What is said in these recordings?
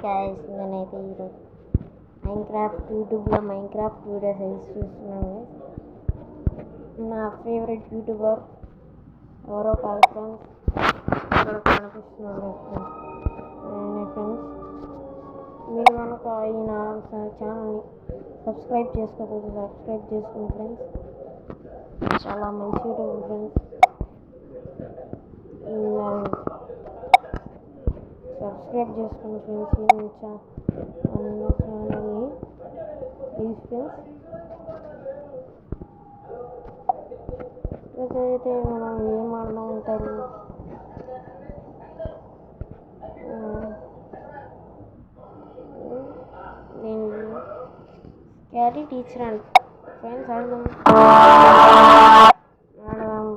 Guys నేనైతే ఈరోజు యూట్యూబ్లో మైన్క్రాఫ్ట్ వీడియోస్ అయితే చూస్తున్నాను. నా ఫేవరెట్ యూట్యూబర్ ఎవరో కాదు ఫ్రెండ్స్, ఇక్కడ కనిపిస్తున్నాడు ఫ్రెండ్స్. మీరు కనుక ఈ నా ఛానల్ని సబ్స్క్రైబ్ చేసుకోకపోతే సబ్స్క్రైబ్ చేసుకోండి ఫ్రెండ్స్. చాలా మంచి యూట్యూబర్ ఫ్రెండ్స్. సబ్స్క్రైబ్ చేసుకోండి ఫ్రెండ్స్ అన్న ఛానల్ని ప్లీజ్ ఫ్రెండ్స్. అయితే మనం ఏం ఆడుతూ ఉంటారు, నేను క్యారీ టీచర్ అండ్ ఫ్రెండ్స్ ఆడదాం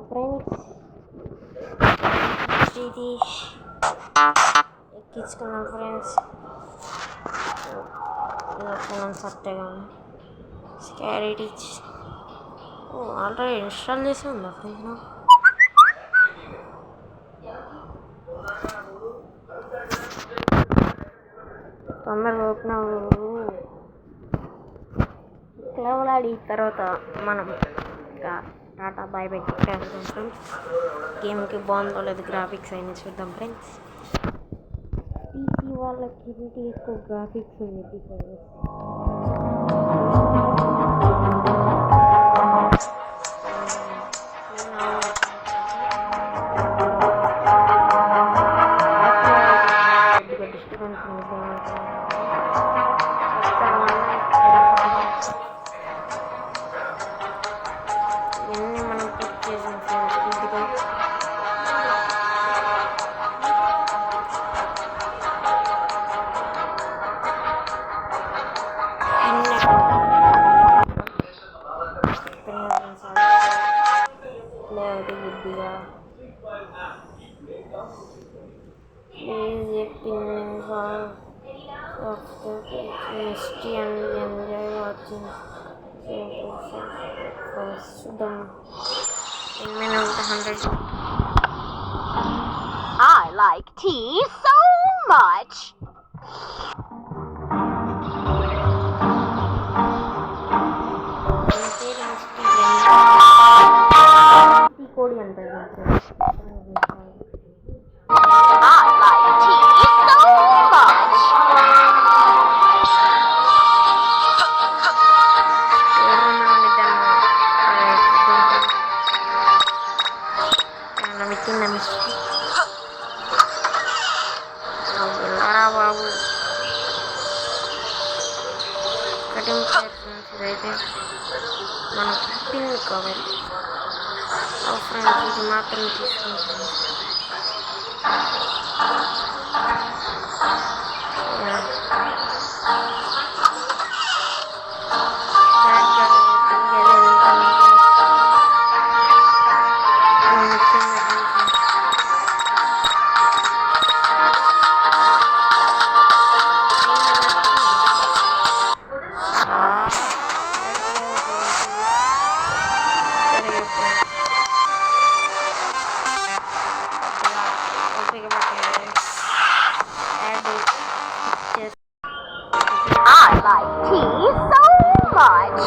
ఫ్రెండ్స్. ఇది ఎక్కించుకున్నాం ఫ్రెండ్స్. సత్తగా స్కారీ టీచ్ ఆల్రెడీ ఇన్స్టాల్ చేసి ఉందా ఫ్రెండ్స్? నాకు తొందరగా ఓపెన్ క్లవలాడి తర్వాత మనం ఇంకా టాటా బాయ్ బై చెప్పేస్తాం ఫ్రెండ్స్. గేమ్కి బాగుందో లేదు గ్రాఫిక్స్ అయినా చూద్దాం ఫ్రెండ్స్. పీసీ వాళ్ళకి ఎక్కువ గ్రాఫిక్స్ ఉంది. ఇవన్నీ మనం క్లిక్ చేసాం ఫ్రెండ్స్. కొద్దిగా బుద్ధిగా and enjoy watching చూద్దాం. I like tea so much. కోడి అంటారు. I like tea so much. Babu cutting ఇదైతే మనకి పిన్ కవర్ ఫ్రెండ్స్. ఇది మాత్రం తీసుకుంటాం. I like tea so much.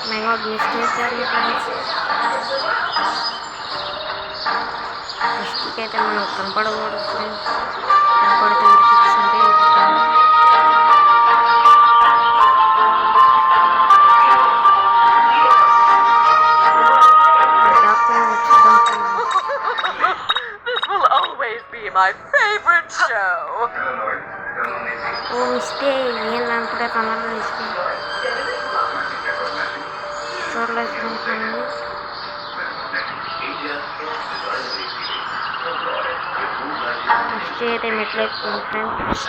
My god, mistake అయితే మనం కనపడకూడదు ఫ్రెండ్స్. కనపడితే చూడలేదు ఫ్రెండ్స్ మనము నెక్స్ట్ అయితే మెట్లు ఎక్కుతుంది friends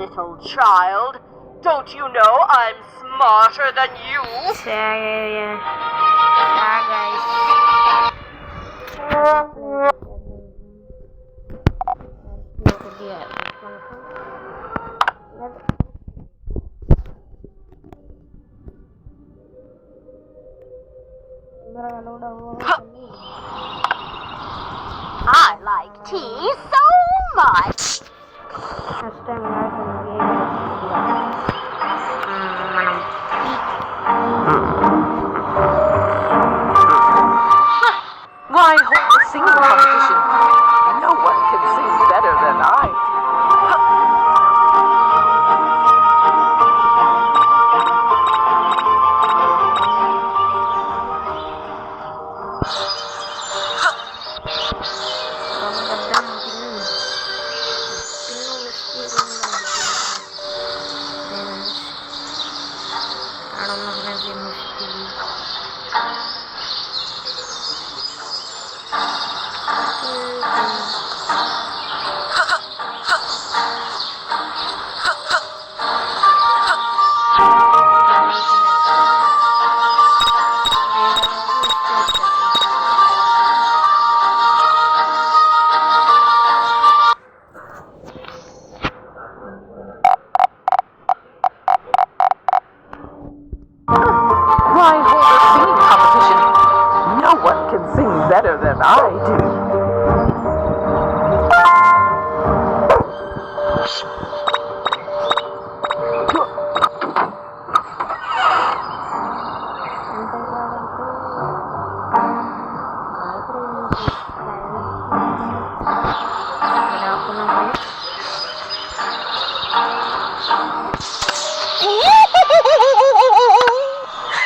Little child, don't you know I'm smarter than you? Yeah, guys. I like tea so much. First time guys మనం Why hold a singing competition? No one can sing better than I do. Why hold a singing competition? No one can sing better than I do.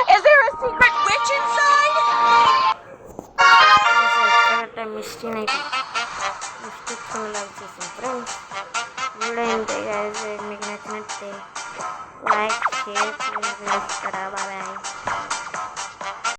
Is there a secret witch inside? Mistake like చేసాం friends video ఏంటి guys మీకు నచ్చినట్టే like share చేస్తారా bye